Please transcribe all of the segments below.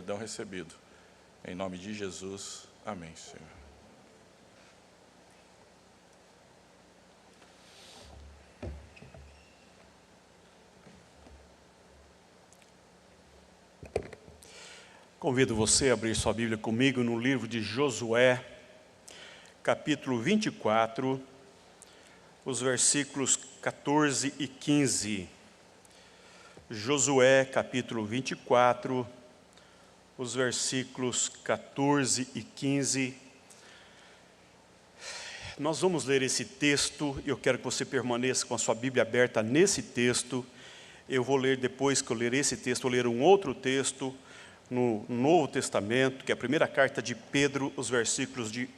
perdão recebido. Em nome de Jesus, amém, Senhor. Convido você a abrir sua Bíblia comigo no livro de Josué, capítulo 24, os versículos 14 e 15. Josué, capítulo 24, os versículos 14 e 15. Nós vamos ler esse texto, e eu quero que você permaneça com a sua Bíblia aberta nesse texto. Eu vou ler, depois que eu ler esse texto, vou ler um outro texto no Novo Testamento, que é a primeira carta de Pedro, os versículos de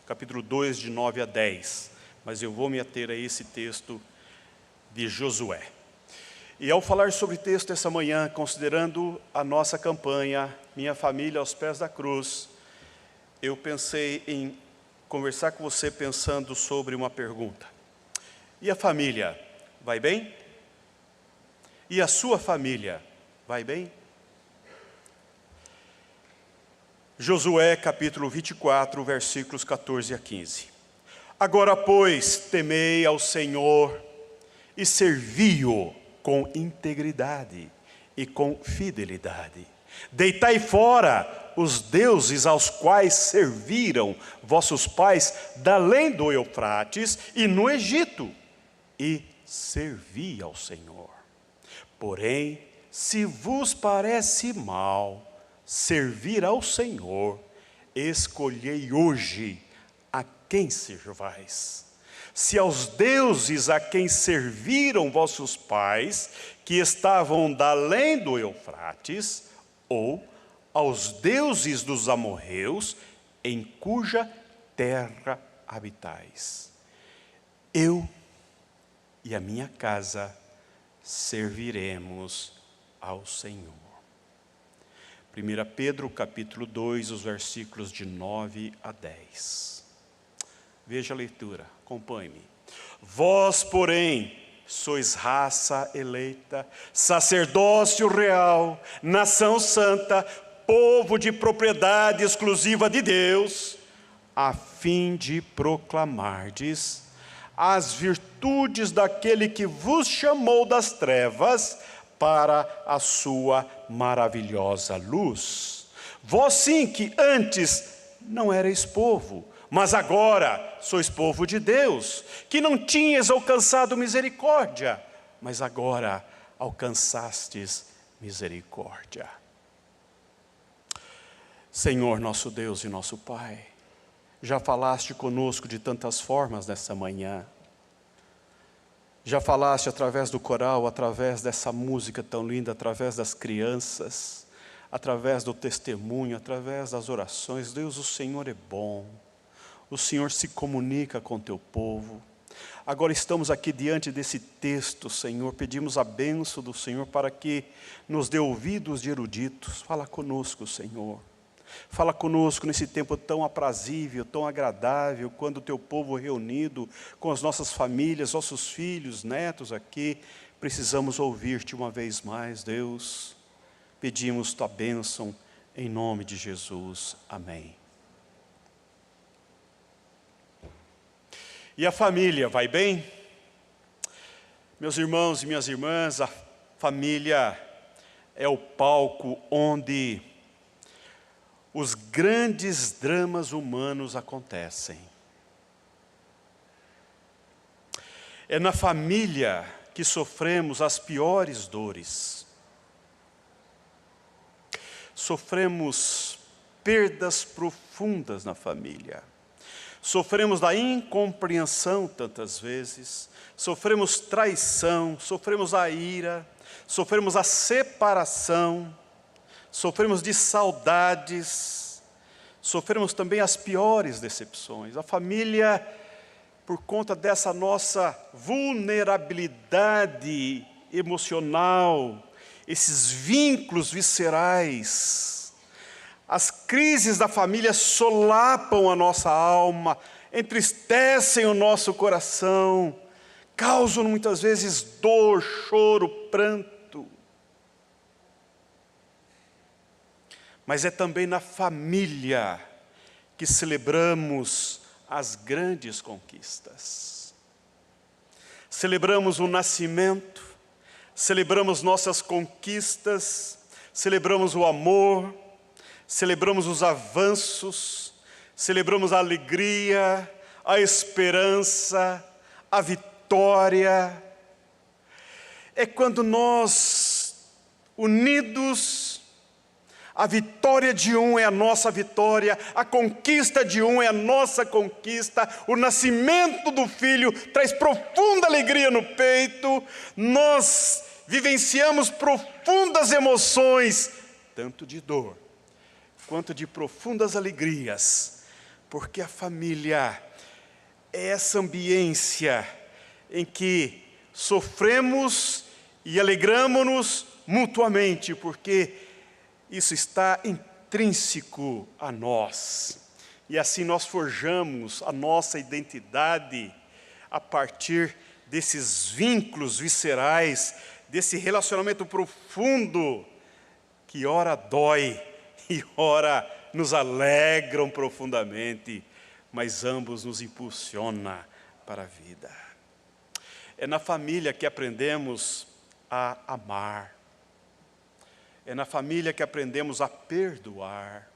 capítulo 2, de 9 a 10. Mas eu vou me ater a esse texto de Josué. E ao falar sobre texto essa manhã, considerando a nossa campanha, Minha Família aos Pés da Cruz, eu pensei em conversar com você pensando sobre uma pergunta. E a família, vai bem? E a sua família, vai bem? Josué capítulo 24, versículos 14 a 15. Agora, pois, temei ao Senhor e servi-o com integridade e com fidelidade. Deitai fora os deuses aos quais serviram vossos pais da além do Eufrates e no Egito, e servi ao Senhor. Porém, se vos parece mal servir ao Senhor, escolhei hoje a quem servais. Se aos deuses a quem serviram vossos pais, que estavam da além do Eufrates, ou aos deuses dos amorreus, em cuja terra habitais. Eu e a minha casa serviremos ao Senhor. 1 Pedro capítulo 2, os versículos de 9 a 10. Veja a leitura, acompanhe-me. Vós, porém, sois raça eleita, sacerdócio real, nação santa, povo de propriedade exclusiva de Deus, a fim de proclamardes as virtudes daquele que vos chamou das trevas para a sua maravilhosa luz. Vós sim que antes não erais povo, mas agora sois povo de Deus, que não tinhas alcançado misericórdia, mas agora alcançastes misericórdia. Senhor nosso Deus e nosso Pai, já falaste conosco de tantas formas nessa manhã. Já falaste através do coral, através dessa música tão linda, através das crianças, através do testemunho, através das orações. Deus, o Senhor é bom. O Senhor se comunica com teu povo. Agora estamos aqui diante desse texto, Senhor. Pedimos a bênção do Senhor para que nos dê ouvidos de eruditos. Fala conosco, Senhor. Fala conosco nesse tempo tão aprazível, tão agradável, quando o teu povo reunido com as nossas famílias, nossos filhos, netos aqui, precisamos ouvir-te uma vez mais, Deus. Pedimos tua bênção em nome de Jesus. Amém. E a família, vai bem? Meus irmãos e minhas irmãs, a família é o palco onde os grandes dramas humanos acontecem. É na família que sofremos as piores dores. Sofremos perdas profundas na família. Sofremos da incompreensão tantas vezes. Sofremos traição, sofremos a ira, sofremos a separação. Sofremos de saudades, sofremos também as piores decepções. A família, por conta dessa nossa vulnerabilidade emocional, esses vínculos viscerais, as crises da família solapam a nossa alma, entristecem o nosso coração, causam muitas vezes dor, choro, pranto. mas é também na família que celebramos as grandes conquistas. Celebramos o nascimento, celebramos nossas conquistas, celebramos o amor, celebramos os avanços, celebramos a alegria, a esperança, a vitória. É quando nós, unidos, a vitória de um é a nossa vitória, a conquista de um é a nossa conquista, o nascimento do filho traz profunda alegria no peito, nós vivenciamos profundas emoções, tanto de dor, quanto de profundas alegrias, porque a família é essa ambiência em que sofremos e alegramo-nos mutuamente, porque isso está intrínseco a nós. E assim nós forjamos a nossa identidade a partir desses vínculos viscerais, desse relacionamento profundo, que ora dói e ora nos alegram profundamente, mas ambos nos impulsiona para a vida. É na família que aprendemos a amar. É na família que aprendemos a perdoar.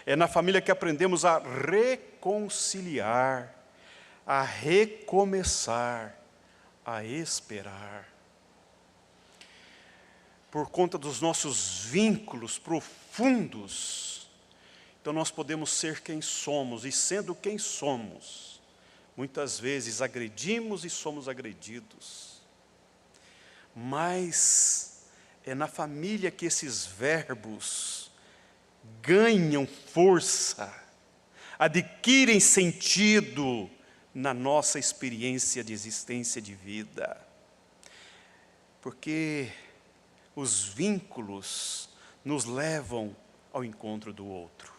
É na família que aprendemos a reconciliar, a recomeçar, a esperar. Por conta dos nossos vínculos profundos, então nós podemos ser quem somos, e sendo quem somos, muitas vezes agredimos e somos agredidos. Mas é na família que esses verbos ganham força, adquirem sentido na nossa experiência de existência de vida. Porque os vínculos nos levam ao encontro do outro.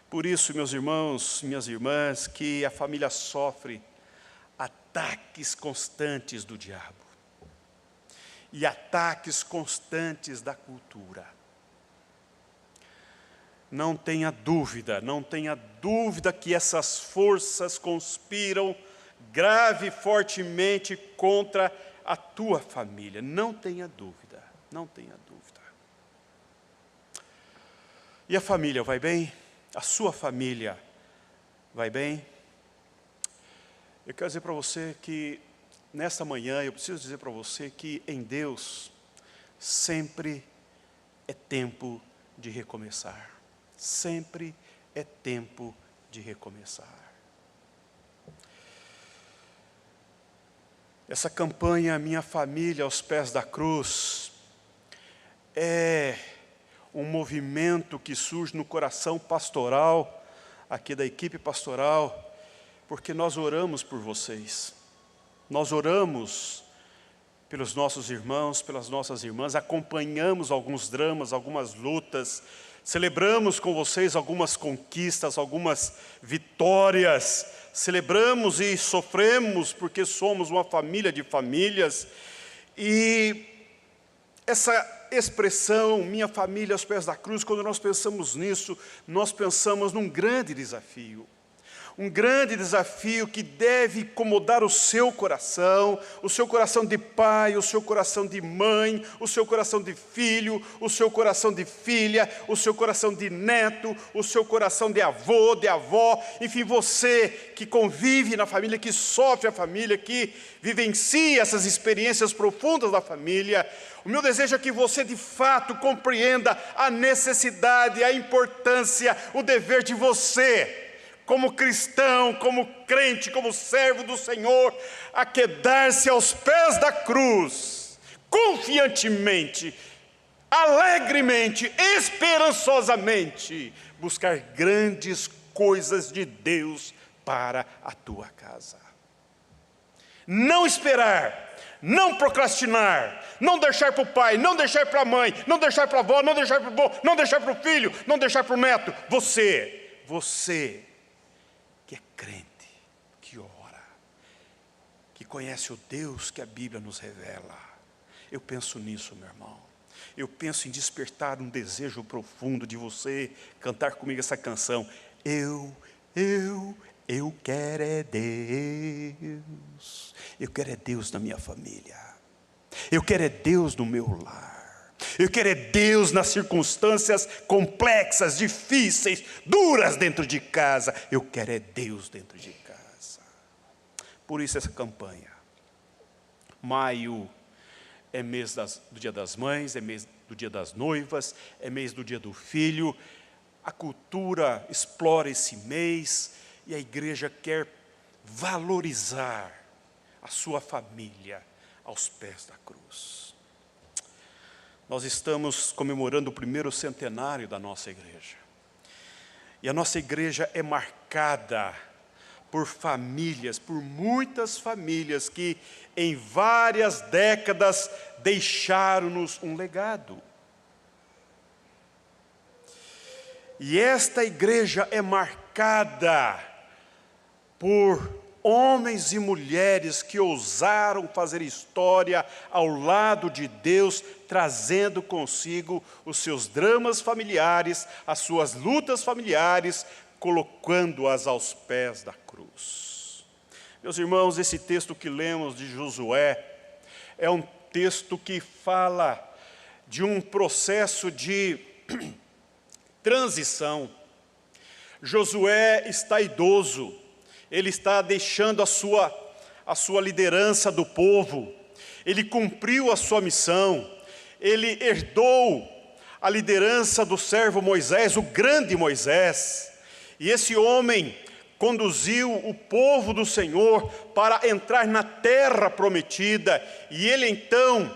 Por isso, meus irmãos, minhas irmãs, que a família sofre ataques constantes do diabo e ataques constantes da cultura. Não tenha dúvida que essas forças conspiram grave e fortemente contra a tua família. Não tenha dúvida, não tenha dúvida. E a família vai bem? A sua família vai bem? Eu quero dizer para você que, nesta manhã, eu preciso dizer para você que em Deus, sempre é tempo de recomeçar. Sempre é tempo de recomeçar. Essa campanha Minha Família aos Pés da Cruz é um movimento que surge no coração pastoral, aqui da equipe pastoral, porque nós oramos por vocês. Nós oramos pelos nossos irmãos, pelas nossas irmãs, acompanhamos alguns dramas, algumas lutas, celebramos com vocês algumas conquistas, algumas vitórias, celebramos e sofremos porque somos uma família de famílias. E essa expressão, minha família aos pés da cruz, quando nós pensamos nisso, nós pensamos num grande desafio. Um grande desafio que deve incomodar o seu coração de pai, o seu coração de mãe, o seu coração de filho, o seu coração de filha, o seu coração de neto, o seu coração de avô, de avó, enfim, você que convive na família, que sofre a família, que vivencia essas experiências profundas da família. O meu desejo é que você de fato compreenda a necessidade, a importância, o dever de você, como cristão, como crente, como servo do Senhor, a quedar-se aos pés da cruz, confiantemente, alegremente, esperançosamente, buscar grandes coisas de Deus para a tua casa. Não esperar, não procrastinar, não deixar para o pai, não deixar para a mãe, não deixar para a avó, não deixar para o avô, não deixar para o filho, não deixar para o neto. Você que é crente, que ora, que conhece o Deus que a Bíblia nos revela. Eu penso nisso, meu irmão. eu penso em despertar um desejo profundo de você cantar comigo essa canção. Eu quero é Deus. Eu quero é Deus na minha família. Eu quero é Deus no meu lar. Eu quero é Deus nas circunstâncias complexas, difíceis, duras dentro de casa. Eu quero é Deus dentro de casa. Por isso essa campanha. Maio é mês do Dia das Mães, é mês do Dia das Noivas, é mês do Dia do Filho. A cultura explora esse mês e a igreja quer valorizar a sua família aos pés da cruz. Nós estamos comemorando o primeiro centenário da nossa igreja. E a nossa igreja é marcada por famílias, por muitas famílias que em várias décadas deixaram-nos um legado. E esta igreja é marcada por homens e mulheres que ousaram fazer história ao lado de Deus, trazendo consigo os seus dramas familiares, as suas lutas familiares, colocando-as aos pés da cruz. Meus irmãos, esse texto que lemos de Josué é um texto que fala de um processo de transição. Josué está idoso, ele está deixando a sua liderança do povo, ele cumpriu a sua missão, ele herdou a liderança do servo Moisés, o grande Moisés, e esse homem conduziu o povo do Senhor para entrar na terra prometida, e ele então,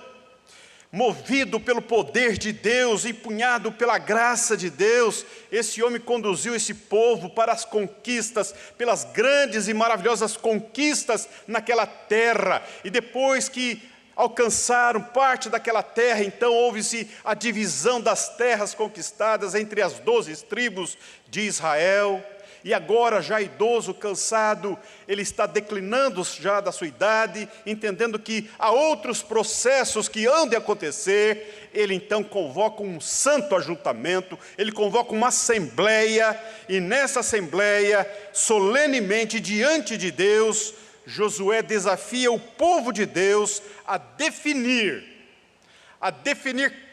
movido pelo poder de Deus, empunhado pela graça de Deus, esse homem conduziu esse povo para as conquistas, pelas grandes e maravilhosas conquistas naquela terra. E depois que alcançaram parte daquela terra, então houve-se a divisão das terras conquistadas entre as 12 tribos de Israel. E agora, já idoso, cansado, ele está declinando já da sua idade, entendendo que há outros processos que hão de acontecer. Ele então convoca um santo ajuntamento, ele convoca uma assembleia, e nessa assembleia, solenemente diante de Deus, Josué desafia o povo de Deus a definir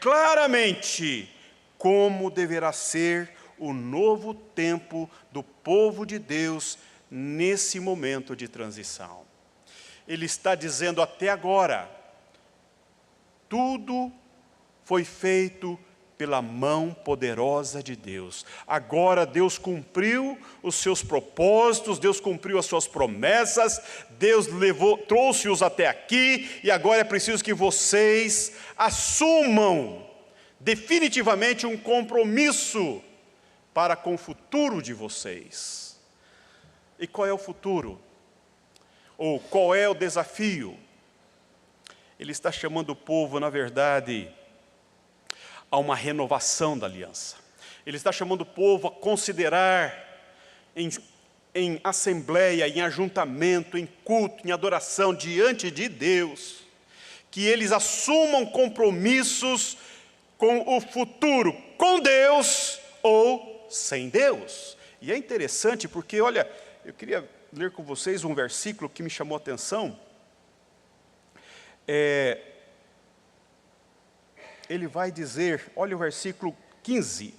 claramente como deverá ser o novo tempo do povo de Deus nesse momento de transição. Ele está dizendo até agora, tudo foi feito pela mão poderosa de Deus. Agora Deus cumpriu os seus propósitos, Deus cumpriu as suas promessas, Deus trouxe-os até aqui, e agora é preciso que vocês assumam definitivamente um compromisso para com o futuro de vocês. E qual é o futuro? Ou qual é o desafio? Ele está chamando o povo, na verdade, a uma renovação da aliança. Ele está chamando o povo a considerar em assembleia, em ajuntamento, em culto, em adoração diante de Deus, que eles assumam compromissos com o futuro, com Deus ou sem Deus. E é interessante porque, olha, eu queria ler com vocês um versículo que me chamou a atenção. Ele vai dizer, olha o versículo 15.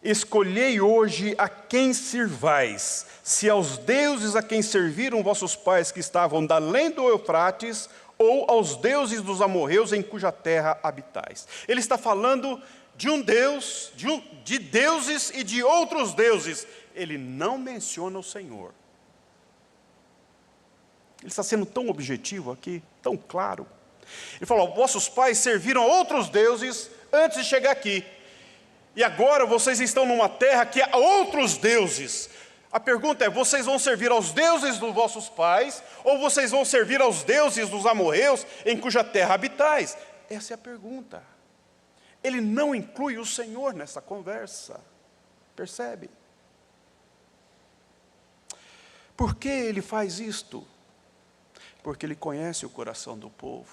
Escolhei hoje a quem sirvais, se aos deuses a quem serviram vossos pais que estavam da além do Eufrates, ou aos deuses dos amorreus em cuja terra habitais. Ele está falando de um Deus, de deuses e de outros deuses. Ele não menciona o Senhor. Ele está sendo tão objetivo aqui, tão claro. Ele falou, vossos pais serviram a outros deuses antes de chegar aqui. E agora vocês estão numa terra que há outros deuses. A pergunta é, vocês vão servir aos deuses dos vossos pais, ou vocês vão servir aos deuses dos amorreus em cuja terra habitais? Essa é a pergunta. Ele não inclui o Senhor nessa conversa. Percebe? Por que ele faz isto? porque Ele conhece o coração do povo.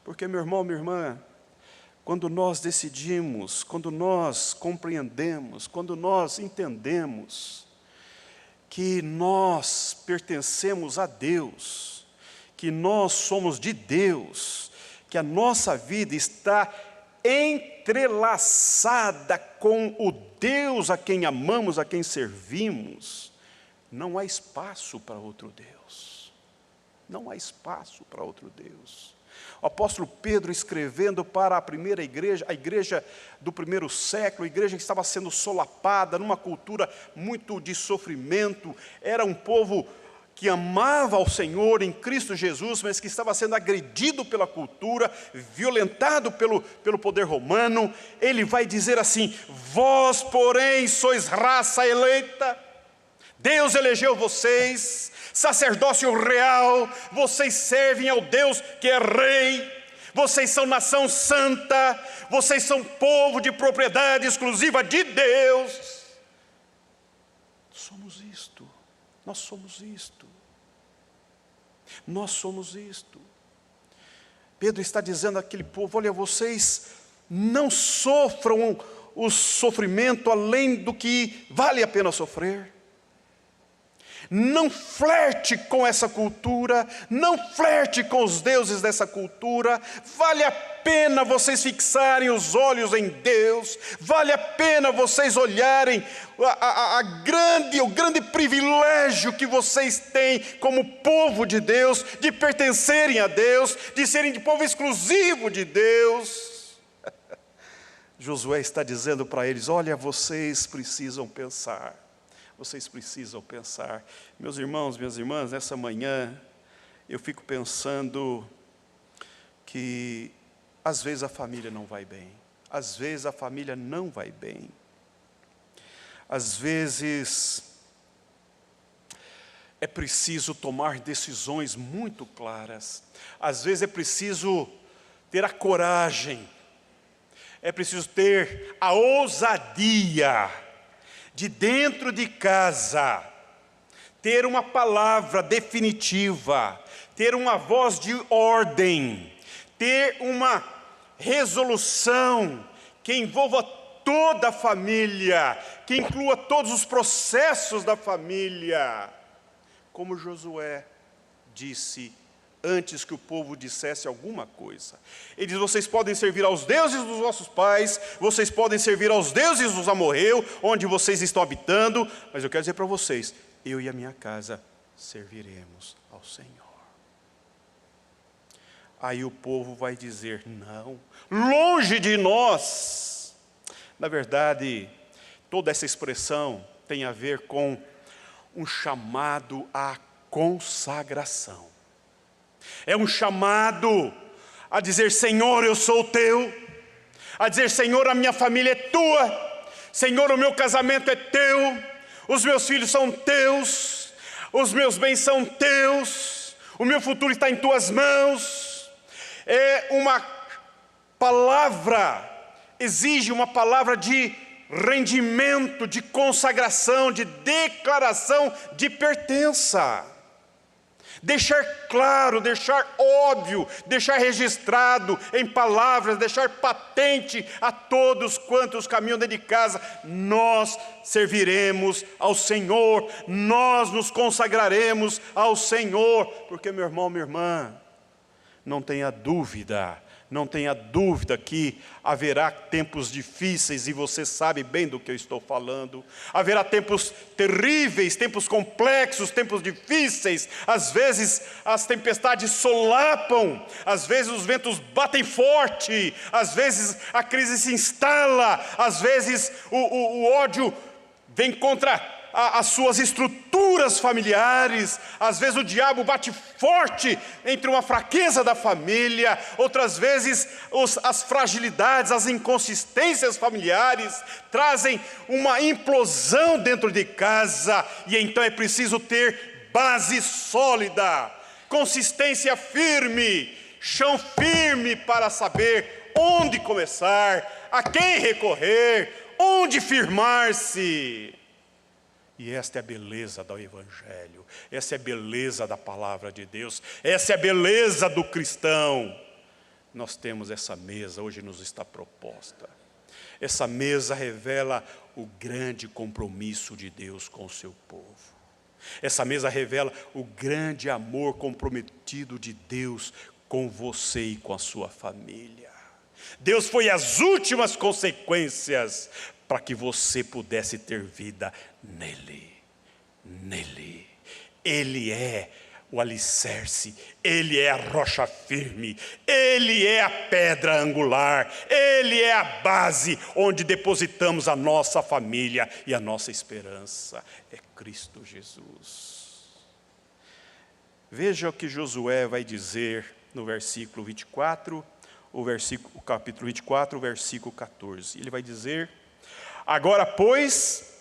Porque, meu irmão, minha irmã, quando nós decidimos, quando nós compreendemos, quando nós entendemos que nós pertencemos a Deus, que nós somos de Deus, que a nossa vida está entrelaçada com o Deus a quem amamos, a quem servimos, não há espaço para outro Deus. Não há espaço para outro Deus. O apóstolo Pedro, escrevendo para a primeira igreja, a igreja do primeiro século, a igreja que estava sendo solapada numa cultura muito de sofrimento, era um povo que amava ao Senhor em Cristo Jesus, mas que estava sendo agredido pela cultura, violentado pelo poder romano. Ele vai dizer assim: vós, porém, sois raça eleita, Deus elegeu vocês, sacerdócio real, vocês servem ao Deus que é rei, vocês são nação santa, vocês são povo de propriedade exclusiva de Deus. Somos isto, nós somos isto, nós somos isto. Pedro está dizendo àquele povo: olha, vocês não sofram o sofrimento além do que vale a pena sofrer. Não flerte com essa cultura, não flerte com os deuses dessa cultura. Vale a pena vocês fixarem os olhos em Deus, vale a pena vocês olharem o grande privilégio que vocês têm como povo de Deus, de pertencerem a Deus, de serem de povo exclusivo de Deus. Josué está dizendo para eles: olha, vocês precisam pensar. Vocês precisam pensar. Meus irmãos, minhas irmãs, nessa manhã eu fico pensando que às vezes a família não vai bem. Às vezes a família não vai bem. Às vezes é preciso tomar decisões muito claras. Às vezes é preciso ter a coragem. É preciso ter a ousadia de dentro de casa, ter uma palavra definitiva, ter uma voz de ordem, ter uma resolução que envolva toda a família, que inclua todos os processos da família. Como Josué disse antes que o povo dissesse alguma coisa. Ele diz: vocês podem servir aos deuses dos vossos pais, vocês podem servir aos deuses dos amorreus, onde vocês estão habitando, mas eu quero dizer para vocês: eu e a minha casa serviremos ao Senhor. Aí o povo vai dizer: não, longe de nós. Na verdade, toda essa expressão tem a ver com um chamado à consagração. É um chamado a dizer: Senhor, eu sou teu. A dizer: Senhor, a minha família é tua. Senhor, o meu casamento é teu. Os meus filhos são teus. Os meus bens são teus. O meu futuro está em tuas mãos. É uma palavra, exige uma palavra de rendimento, de consagração, de declaração de pertença. Deixar claro, deixar óbvio, deixar registrado em palavras, deixar patente a todos quantos caminham dentro de casa: nós serviremos ao Senhor, nós nos consagraremos ao Senhor. Porque, meu irmão, minha irmã, não tenha dúvida que haverá tempos difíceis, e você sabe bem do que eu estou falando. Haverá tempos terríveis, tempos complexos, tempos difíceis. Às vezes as tempestades solapam, às vezes os ventos batem forte, às vezes a crise se instala, às vezes o ódio vem contra as suas estruturas familiares. Às vezes o diabo bate forte entre uma fraqueza da família. Outras vezes as fragilidades, as inconsistências familiares trazem uma implosão dentro de casa. E então é preciso ter base sólida, consistência firme, chão firme para saber onde começar, a quem recorrer, onde firmar-se. E esta é a beleza do Evangelho, essa é a beleza da palavra de Deus, essa é a beleza do cristão. Nós temos essa mesa, hoje nos está proposta. Essa mesa revela o grande compromisso de Deus com o seu povo. Essa mesa revela o grande amor comprometido de Deus com você e com a sua família. Deus foi as últimas consequências para que você pudesse ter vida nele. Nele. Ele é o alicerce, Ele é a rocha firme, Ele é a pedra angular, Ele é a base onde depositamos a nossa família e a nossa esperança. É Cristo Jesus. Veja o que Josué vai dizer no versículo 24, o capítulo 24, versículo 14. Ele vai dizer: agora, pois,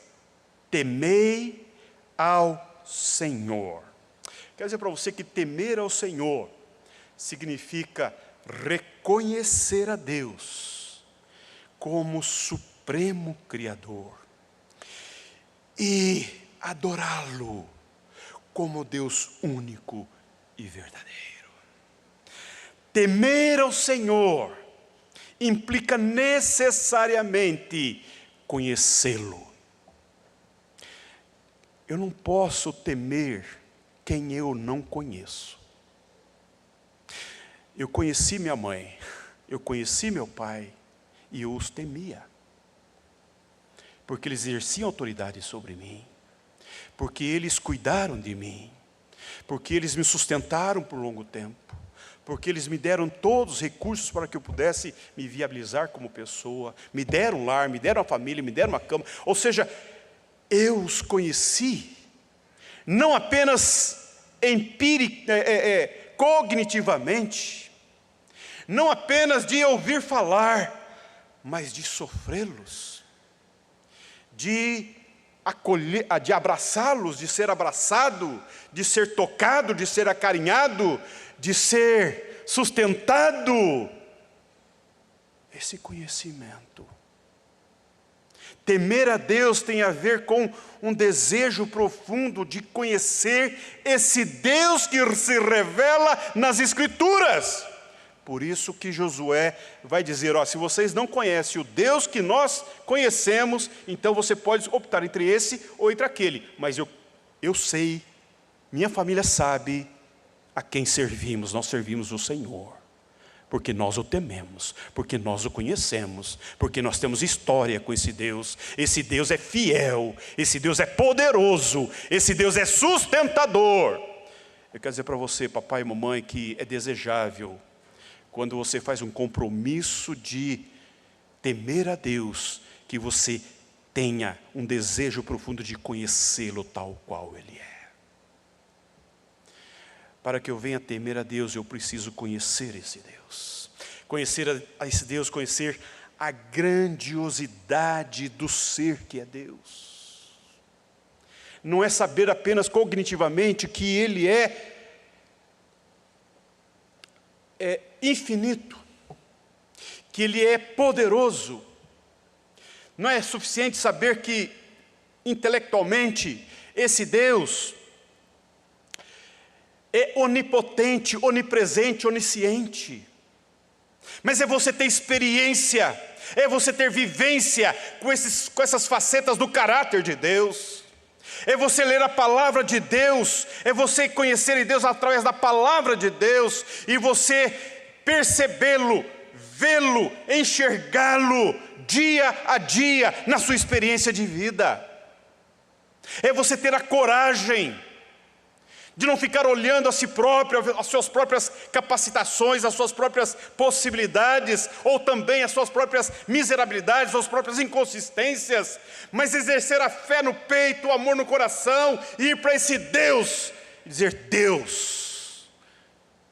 temei ao Senhor. Quero dizer para você que temer ao Senhor significa reconhecer a Deus como supremo Criador e adorá-lo como Deus único e verdadeiro. Temer ao Senhor implica necessariamente conhecê-lo. Eu não posso temer quem eu não conheço. Eu conheci minha mãe, eu conheci meu pai, e eu os temia, porque eles exerciam autoridade sobre mim, porque eles cuidaram de mim, porque eles me sustentaram por longo tempo, porque eles me deram todos os recursos para que eu pudesse me viabilizar como pessoa, me deram um lar, me deram uma família, me deram uma cama. Ou seja, eu os conheci, não apenas cognitivamente, não apenas de ouvir falar, mas de sofrê-los, de acolher, de abraçá-los, de ser abraçado, de ser tocado, de ser acarinhado, de ser sustentado. Esse conhecimento. Temer a Deus tem a ver com um desejo profundo de conhecer esse Deus que se revela nas Escrituras. Por isso que Josué vai dizer, se vocês não conhecem o Deus que nós conhecemos, então você pode optar entre esse ou entre aquele. Mas eu sei, minha família sabe a quem servimos. Nós servimos o Senhor, porque nós o tememos, porque nós o conhecemos, porque nós temos história com esse Deus. Esse Deus é fiel, esse Deus é poderoso, esse Deus é sustentador. Eu quero dizer para você, papai e mamãe, que é desejável, quando você faz um compromisso de temer a Deus, que você tenha um desejo profundo de conhecê-lo tal qual Ele é. Para que eu venha temer a Deus, eu preciso conhecer esse Deus. Conhecer a esse Deus, conhecer a grandiosidade do ser que é Deus. Não é saber apenas cognitivamente que Ele é infinito, que Ele é poderoso. Não é suficiente saber que intelectualmente esse Deus é onipotente, onipresente, onisciente. Mas é você ter experiência, é você ter vivência com essas facetas do caráter de Deus. É você ler a palavra de Deus, é você conhecer Deus através da palavra de Deus, e você percebê-lo, vê-lo, enxergá-lo dia a dia na sua experiência de vida. É você ter a coragem de não ficar olhando a si próprio, as suas próprias capacitações, as suas próprias possibilidades, ou também as suas próprias miserabilidades, as suas próprias inconsistências, mas exercer a fé no peito, o amor no coração, e ir para esse Deus, e dizer: Deus,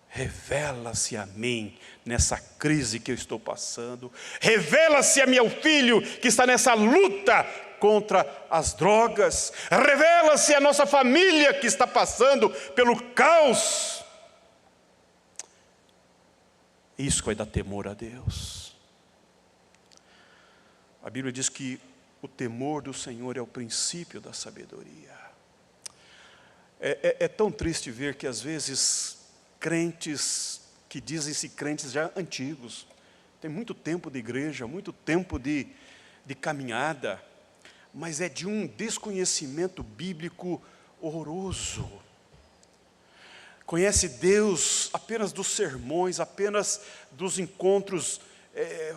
revela-se a mim nessa crise que eu estou passando, revela-se a meu filho que está nessa luta contra as drogas, revela-se a nossa família que está passando pelo caos. Isso vai dar temor a Deus. A Bíblia diz que o temor do Senhor é o princípio da sabedoria. É tão triste ver que às vezes crentes que dizem-se crentes já antigos, tem muito tempo de igreja, muito tempo de caminhada, mas é de um desconhecimento bíblico horroroso. Conhece Deus apenas dos sermões, apenas dos encontros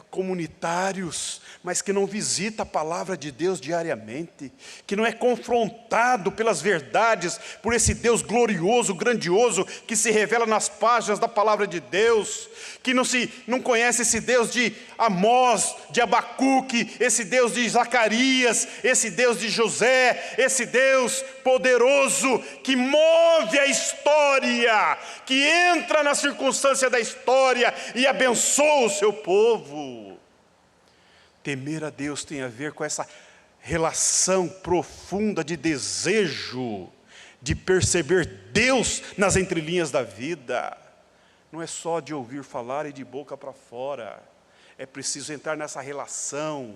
comunitários, mas que não visita a palavra de Deus diariamente, que não é confrontado pelas verdades, por esse Deus glorioso, grandioso, que se revela nas páginas da palavra de Deus, que não conhece esse Deus de Amós, de Abacuque, esse Deus de Zacarias, esse Deus de José, esse Deus poderoso, que move a história, que entra na circunstância da história e abençoa o seu povo. Temer a Deus tem a ver com essa relação profunda de desejo, de perceber Deus nas entrelinhas da vida. Não é só de ouvir falar e de boca para fora. É preciso entrar nessa relação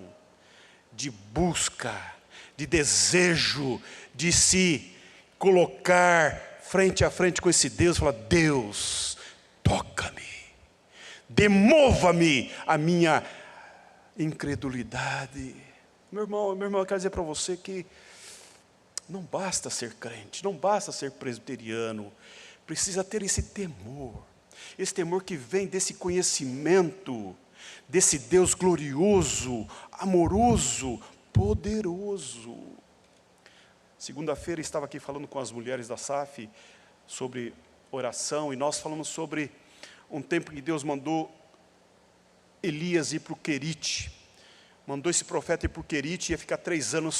de busca, de desejo, de se colocar frente a frente com esse Deus e falar: Deus, toca-me, demova-me a minha incredulidade. Meu irmão, eu quero dizer para você que não basta ser crente, não basta ser presbiteriano, precisa ter esse temor que vem desse conhecimento, desse Deus glorioso, amoroso, poderoso. Segunda-feira estava aqui falando com as mulheres da SAF sobre oração, e nós falamos sobre um tempo que Deus mandou Elias ir para o Querite, mandou esse profeta ir para o Querite, ia ficar 3 anos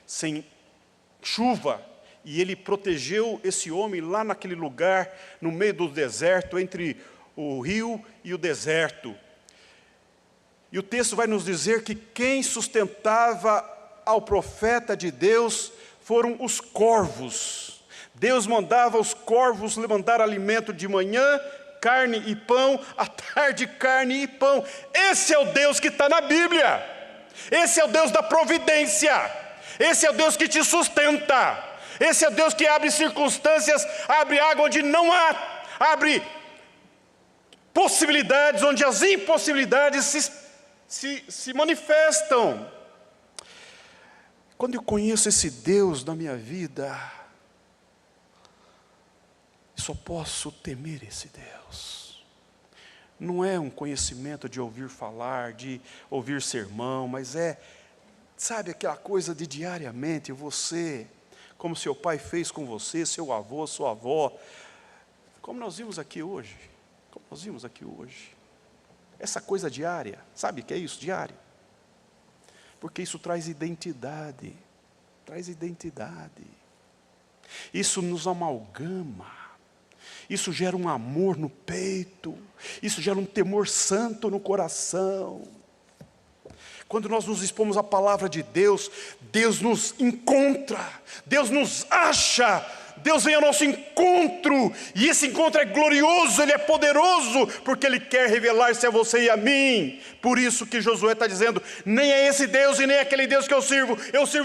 sem chuva, e ele protegeu esse homem lá naquele lugar, no meio do deserto, entre o rio e o deserto. E o texto vai nos dizer que quem sustentava ao profeta de Deus foram os corvos. Deus mandava os corvos levantar alimento de manhã, carne e pão, à tarde carne e pão. Esse é o Deus que está na Bíblia. Esse é o Deus da providência. Esse é o Deus que te sustenta. Esse é o Deus que abre circunstâncias, abre água onde não há, abre possibilidades onde as impossibilidades se manifestam. Quando eu conheço esse Deus na minha vida, eu só posso temer esse Deus. Não é um conhecimento de ouvir falar, de ouvir sermão, mas sabe aquela coisa de diariamente você, como seu pai fez com você, seu avô, sua avó, como nós vimos aqui hoje, essa coisa diária, sabe o que é isso, diário? Porque isso traz identidade, isso nos amalgama, isso gera um amor no peito, isso gera um temor santo no coração. Quando nós nos expomos à palavra de Deus, Deus nos encontra, Deus nos acha, Deus vem ao nosso encontro, e esse encontro é glorioso, Ele é poderoso, porque Ele quer revelar-se a você e a mim. Por isso que Josué está dizendo: nem é esse Deus e nem é aquele Deus que eu sirvo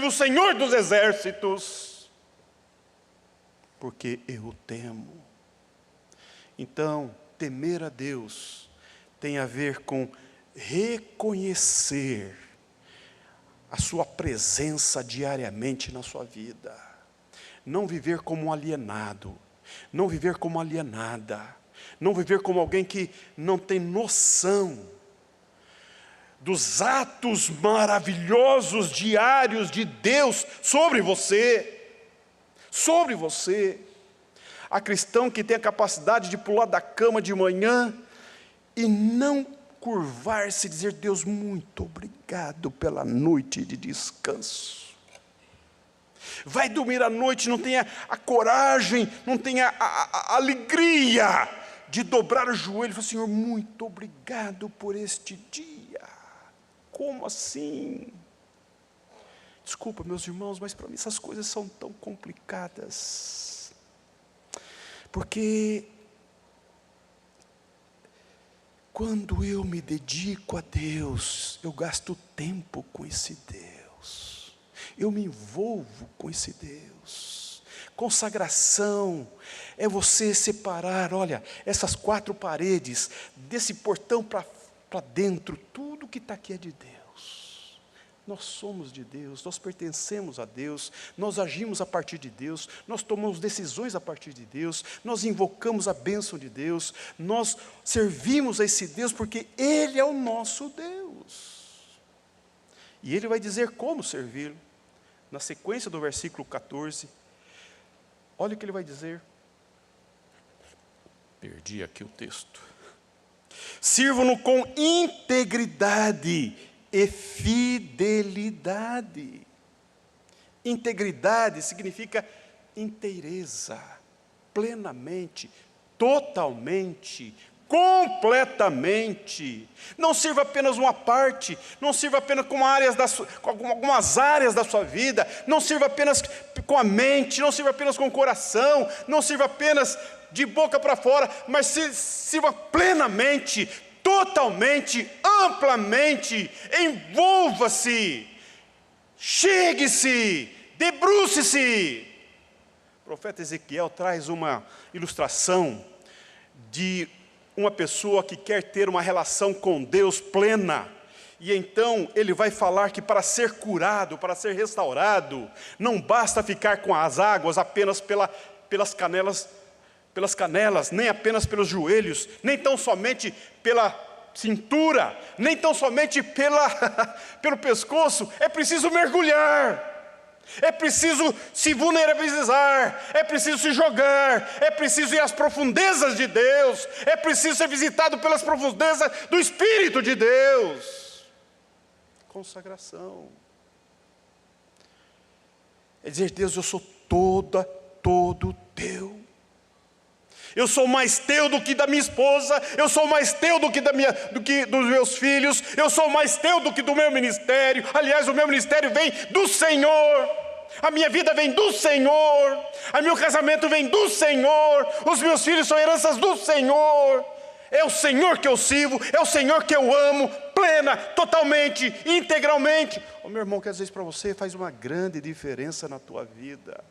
o Senhor dos exércitos, porque eu o temo. Então, temer a Deus tem a ver com reconhecer a sua presença diariamente na sua vida. Não viver como um alienado, não viver como alienada, não viver como alguém que não tem noção dos atos maravilhosos diários de Deus sobre você. Há cristão que tem a capacidade de pular da cama de manhã e não curvar-se e dizer: Deus, muito obrigado pela noite de descanso. Vai dormir à noite, não tem a coragem, não tem a alegria de dobrar o joelho e falar: Senhor, muito obrigado por este dia. Como assim? Desculpa, meus irmãos, mas para mim essas coisas são tão complicadas. Porque quando eu me dedico a Deus, eu gasto tempo com esse Deus. Deus. Eu me envolvo com esse Deus. Consagração é você separar, olha, essas 4 paredes, desse portão para dentro, tudo que está aqui é de Deus. Nós somos de Deus, nós pertencemos a Deus, nós agimos a partir de Deus, nós tomamos decisões a partir de Deus, nós invocamos a bênção de Deus, nós servimos a esse Deus porque Ele é o nosso Deus. E Ele vai dizer como servi-lo. Na sequência do versículo 14, olha o que Ele vai dizer. Perdi aqui o texto. Sirvam-no com integridade e fidelidade. Integridade significa inteireza, plenamente, totalmente, completamente. Não sirva apenas uma parte, não sirva apenas com algumas áreas da sua vida, não sirva apenas com a mente, não sirva apenas com o coração, não sirva apenas de boca para fora, mas sirva plenamente, totalmente, amplamente. Envolva-se, chegue-se, debruce-se. O profeta Ezequiel traz uma ilustração de uma pessoa que quer ter uma relação com Deus plena. E então ele vai falar que para ser curado, para ser restaurado, não basta ficar com as águas apenas pelas canelas, nem apenas pelos joelhos, nem tão somente pela cintura, nem tão somente pelo pescoço. É preciso mergulhar, é preciso se vulnerabilizar, é preciso se jogar, é preciso ir às profundezas de Deus, é preciso ser visitado pelas profundezas do Espírito de Deus. Consagração é dizer: Deus, eu sou todo teu. Eu sou mais teu do que da minha esposa, eu sou mais teu do que dos meus filhos, eu sou mais teu do que do meu ministério. Aliás, o meu ministério vem do Senhor, a minha vida vem do Senhor, o meu casamento vem do Senhor, os meus filhos são heranças do Senhor. É o Senhor que eu sirvo, é o Senhor que eu amo, plena, totalmente, integralmente. O meu irmão, que às vezes para você faz uma grande diferença na tua vida.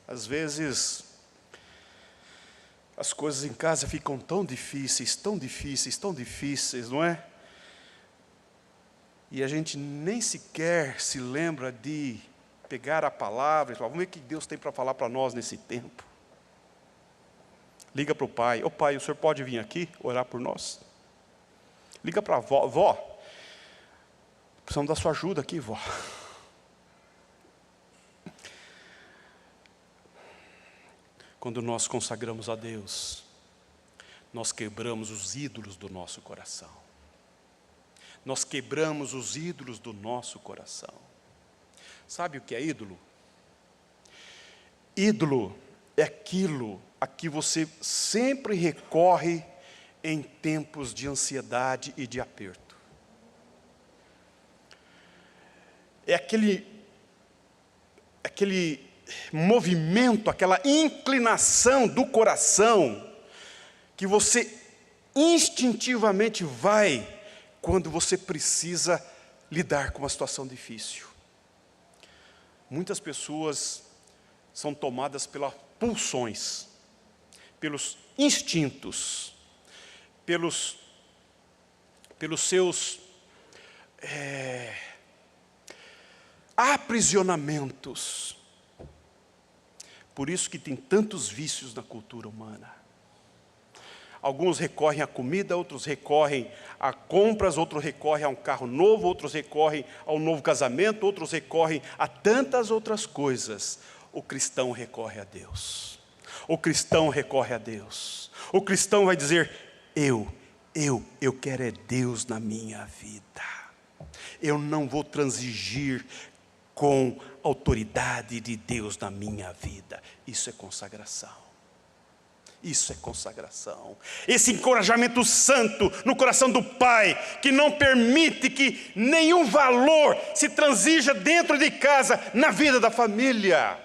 Às vezes as coisas em casa ficam tão difíceis, não é? E a gente nem sequer se lembra de pegar a palavra e falar: vamos ver o que Deus tem para falar para nós nesse tempo. Liga para o pai: ô pai, o senhor pode vir aqui orar por nós? Liga para a avó: vó, precisamos da sua ajuda aqui, vó. Quando nós consagramos a Deus, nós quebramos os ídolos do nosso coração. Nós quebramos os ídolos do nosso coração. Sabe o que é ídolo? Ídolo é aquilo a que você sempre recorre em tempos de ansiedade e de aperto. É aquele movimento, aquela inclinação do coração que você instintivamente vai quando você precisa lidar com uma situação difícil. Muitas pessoas são tomadas pelas pulsões, pelos instintos, pelos seus aprisionamentos. Por isso que tem tantos vícios na cultura humana. Alguns recorrem à comida, outros recorrem a compras, outros recorrem a um carro novo, outros recorrem ao novo casamento, outros recorrem a tantas outras coisas. O cristão recorre a Deus. O cristão recorre a Deus. O cristão vai dizer: eu quero é Deus na minha vida. Eu não vou transigir com a autoridade de Deus na minha vida. Isso é consagração. Isso é consagração. Esse encorajamento santo no coração do Pai, que não permite que nenhum valor se transija dentro de casa, na vida da família.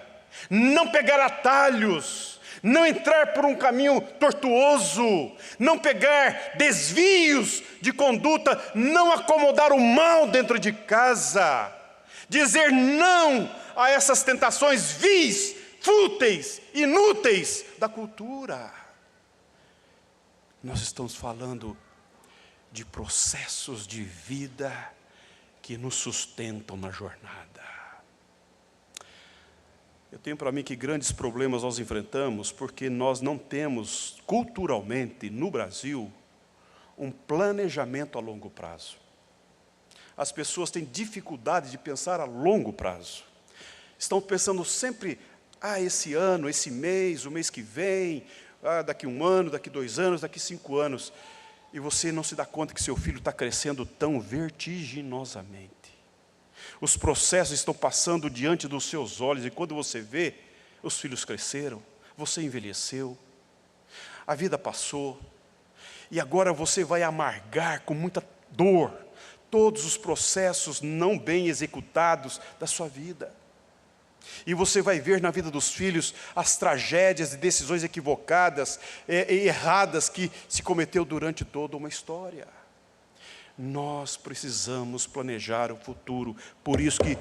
Não pegar atalhos, não entrar por um caminho tortuoso, não pegar desvios de conduta, não acomodar o mal dentro de casa, dizer não a essas tentações vis, fúteis, inúteis da cultura. Nós estamos falando de processos de vida que nos sustentam na jornada. Eu tenho para mim que grandes problemas nós enfrentamos porque nós não temos, culturalmente, no Brasil, um planejamento a longo prazo. As pessoas têm dificuldade de pensar a longo prazo. Estão pensando sempre, esse ano, esse mês, o mês que vem, daqui 1 ano, daqui 2 anos, daqui 5 anos. E você não se dá conta que seu filho está crescendo tão vertiginosamente. Os processos estão passando diante dos seus olhos, e quando você vê, os filhos cresceram, você envelheceu, a vida passou, e agora você vai amargar com muita dor todos os processos não bem executados da sua vida. E você vai ver na vida dos filhos as tragédias e decisões equivocadas e erradas que se cometeu durante toda uma história. Nós precisamos planejar o futuro. Por isso que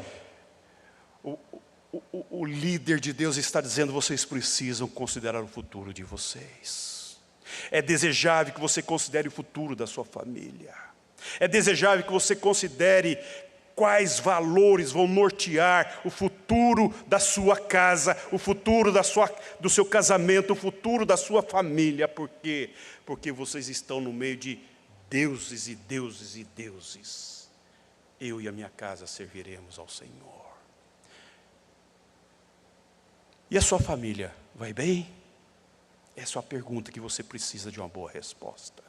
o líder de Deus está dizendo, vocês precisam considerar o futuro de vocês. É desejável que você considere o futuro da sua família. É desejável que você considere quais valores vão nortear o futuro da sua casa, o futuro do seu casamento, o futuro da sua família. Por quê? Porque vocês estão no meio de deuses e deuses e deuses. Eu e a minha casa serviremos ao Senhor. E a sua família vai bem? Essa é a pergunta que você precisa de uma boa resposta.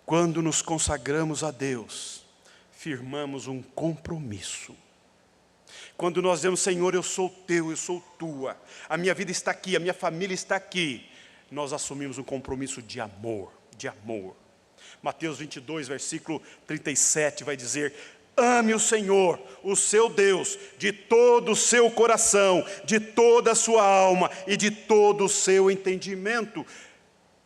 Quando nos consagramos a Deus, firmamos um compromisso. Quando nós dizemos, Senhor, eu sou teu, eu sou tua, a minha vida está aqui, a minha família está aqui, nós assumimos um compromisso de amor, de amor. Mateus 22, versículo 37 vai dizer, ame o Senhor, o seu Deus, de todo o seu coração, de toda a sua alma e de todo o seu entendimento.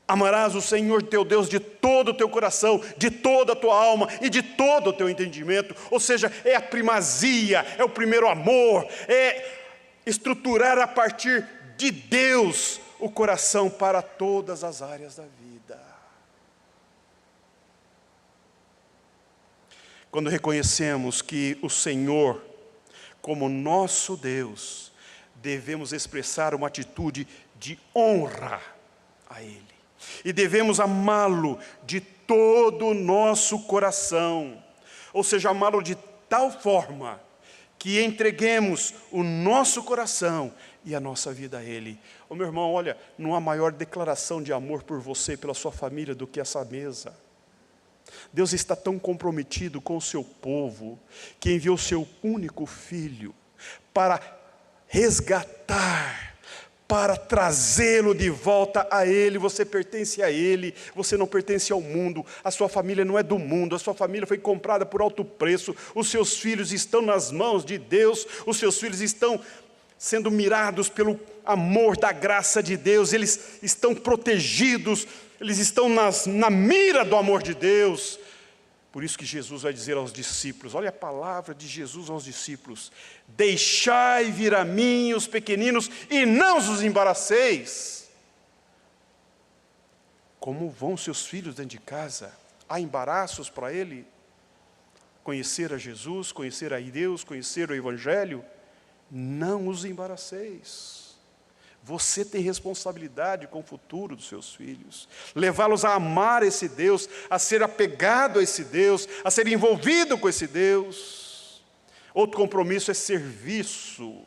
Amarás o Senhor teu Deus de todo o teu coração, de toda a tua alma e de todo o teu entendimento. Ou seja, é a primazia, é o primeiro amor, é estruturar a partir de Deus o coração para todas as áreas da vida. Quando reconhecemos que o Senhor, como nosso Deus, devemos expressar uma atitude de honra a Ele. E devemos amá-lo de todo o nosso coração. Ou seja, amá-lo de tal forma que entreguemos o nosso coração e a nossa vida a Ele. Ô meu irmão, olha, não há maior declaração de amor por você, pela sua família, do que essa mesa. Deus está tão comprometido com o seu povo, que enviou o seu único filho para resgatar, para trazê-lo de volta a Ele. Você pertence a Ele, você não pertence ao mundo, a sua família não é do mundo, a sua família foi comprada por alto preço, os seus filhos estão nas mãos de Deus, os seus filhos estão sendo mirados pelo amor da graça de Deus, eles estão protegidos, eles estão na mira do amor de Deus. Por isso que Jesus vai dizer aos discípulos, olha a palavra de Jesus aos discípulos, deixai vir a mim os pequeninos e não os embaraceis. Como vão seus filhos dentro de casa? Há embaraços para ele? Conhecer a Jesus, conhecer a Deus, conhecer o Evangelho? Não os embaraceis. Você tem responsabilidade com o futuro dos seus filhos, levá-los a amar esse Deus, a ser apegado a esse Deus, a ser envolvido com esse Deus. Outro compromisso é serviço.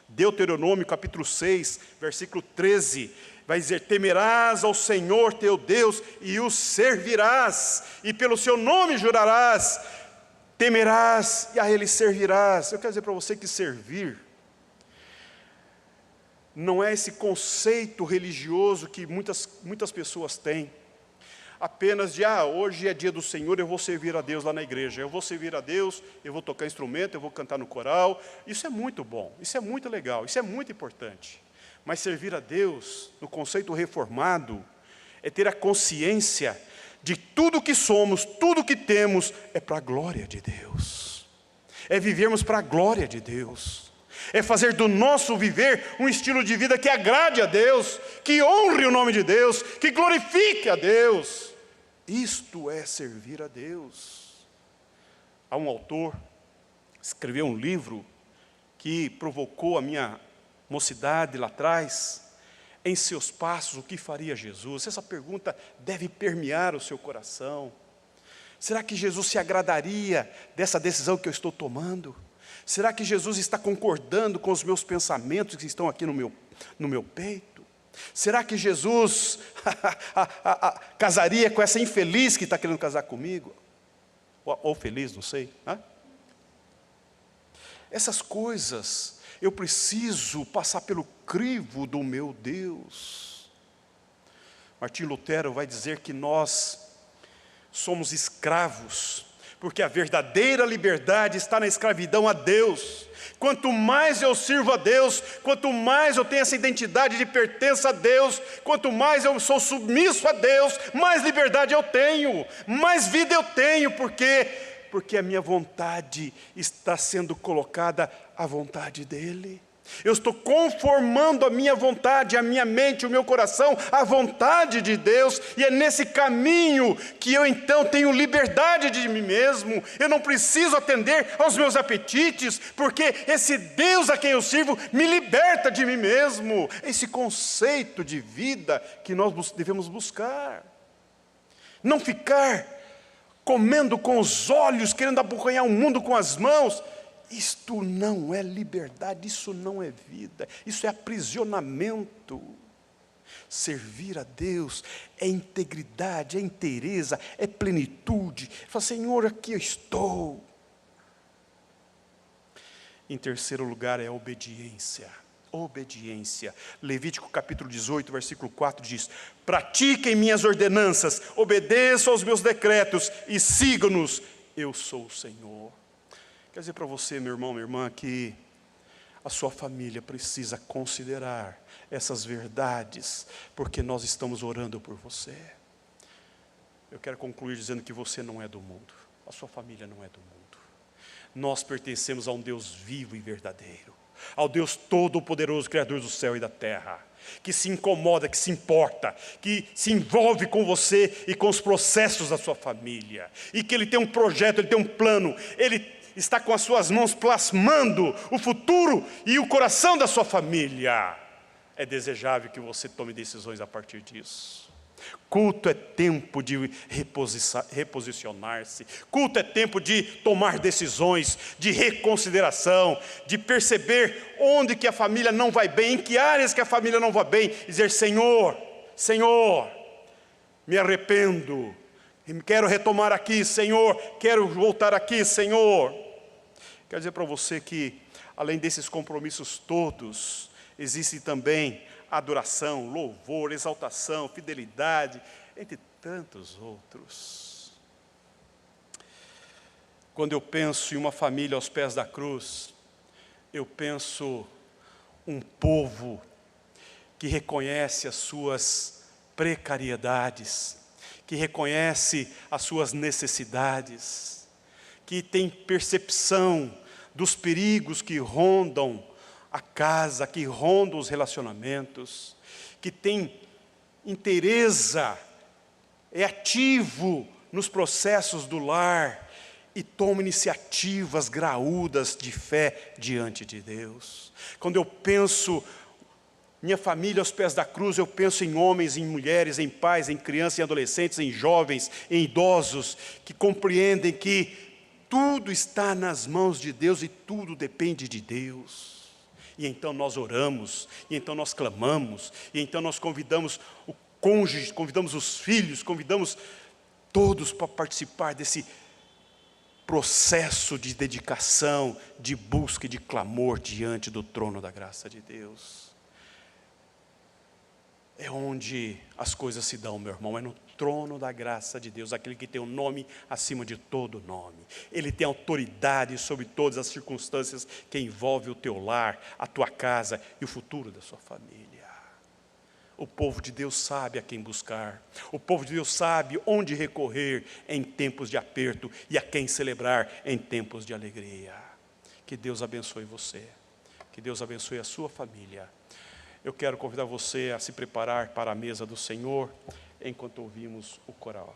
Deuteronômio capítulo 6, versículo 13, vai dizer, temerás ao Senhor teu Deus e o servirás, e pelo seu nome jurarás, temerás e a Ele servirás. Eu quero dizer para você que servir não é esse conceito religioso que muitas pessoas têm. apenas de, hoje é dia do Senhor, eu vou servir a Deus lá na igreja. Eu vou servir a Deus, eu vou tocar instrumento, eu vou cantar no coral. Isso é muito bom, isso é muito legal, isso é muito importante. Mas servir a Deus, no conceito reformado, é ter a consciência de tudo que somos, tudo que temos, é para a glória de Deus. É vivermos para a glória de Deus. É fazer do nosso viver um estilo de vida que agrade a Deus, que honre o nome de Deus, que glorifique a Deus. Isto é servir a Deus. Há um autor, escreveu um livro que provocou a minha mocidade lá atrás. Em seus passos, o que faria Jesus? Essa pergunta deve permear o seu coração. Será que Jesus se agradaria dessa decisão que eu estou tomando? Será que Jesus está concordando com os meus pensamentos que estão aqui no meu peito? Será que Jesus casaria com essa infeliz que está querendo casar comigo? Ou feliz, não sei. Essas coisas, eu preciso passar pelo crivo do meu Deus. Martim Lutero vai dizer que nós somos escravos, porque a verdadeira liberdade está na escravidão a Deus. Quanto mais eu sirvo a Deus, quanto mais eu tenho essa identidade de pertença a Deus, quanto mais eu sou submisso a Deus, mais liberdade eu tenho, mais vida eu tenho, porque a minha vontade está sendo colocada à vontade dEle. Eu estou conformando a minha vontade, a minha mente, o meu coração, à vontade de Deus, e é nesse caminho que eu então tenho liberdade de mim mesmo. Eu não preciso atender aos meus apetites, porque esse Deus a quem eu sirvo me liberta de mim mesmo. Esse conceito de vida que nós devemos buscar. Não ficar comendo com os olhos, querendo abocanhar o mundo com as mãos. Isto não é liberdade, isso não é vida, isso é aprisionamento. Servir a Deus é integridade, é inteireza, é plenitude. Fala, Senhor, aqui eu estou. Em terceiro lugar é a obediência. Obediência. Levítico capítulo 18, versículo 4 diz: pratiquem minhas ordenanças, obedeçam aos meus decretos e sigam-nos, eu sou o Senhor. Quer dizer para você, meu irmão, minha irmã, que a sua família precisa considerar essas verdades, porque nós estamos orando por você. Eu quero concluir dizendo que você não é do mundo, a sua família não é do mundo. Nós pertencemos a um Deus vivo e verdadeiro, ao Deus todo-poderoso, Criador do céu e da terra, que se incomoda, que se importa, que se envolve com você e com os processos da sua família, e que Ele tem um projeto, Ele tem um plano, Ele está com as suas mãos plasmando o futuro e o coração da sua família. É desejável que você tome decisões a partir disso. Culto é tempo de reposicionar-se. Culto é tempo de tomar decisões, de reconsideração, de perceber onde que a família não vai bem, em que áreas que a família não vai bem, e dizer, Senhor, me arrependo, quero retomar aqui, Senhor, quero voltar aqui, Senhor. Quero dizer para você que, além desses compromissos todos, existe também adoração, louvor, exaltação, fidelidade, entre tantos outros. Quando eu penso em uma família aos pés da cruz, eu penso um povo que reconhece as suas precariedades, que reconhece as suas necessidades, que tem percepção dos perigos que rondam a casa, que rondam os relacionamentos, que tem inteireza, é ativo nos processos do lar e toma iniciativas graúdas de fé diante de Deus. Quando eu penso minha família aos pés da cruz, eu penso em homens, em mulheres, em pais, em crianças, em adolescentes, em jovens, em idosos, que compreendem que tudo está nas mãos de Deus e tudo depende de Deus. E então nós oramos, e então nós clamamos, e então nós convidamos o cônjuge, convidamos os filhos, convidamos todos para participar desse processo de dedicação, de busca e de clamor diante do trono da graça de Deus. é onde as coisas se dão, meu irmão, é no trono da graça de Deus, aquele que tem o nome acima de todo nome. Ele tem autoridade sobre todas as circunstâncias que envolvem o teu lar, a tua casa e o futuro da sua família. O povo de Deus sabe a quem buscar. O povo de Deus sabe onde recorrer em tempos de aperto e a quem celebrar em tempos de alegria. Que Deus abençoe você. Que Deus abençoe a sua família. Eu quero convidar você a se preparar para a mesa do Senhor enquanto ouvimos o coral.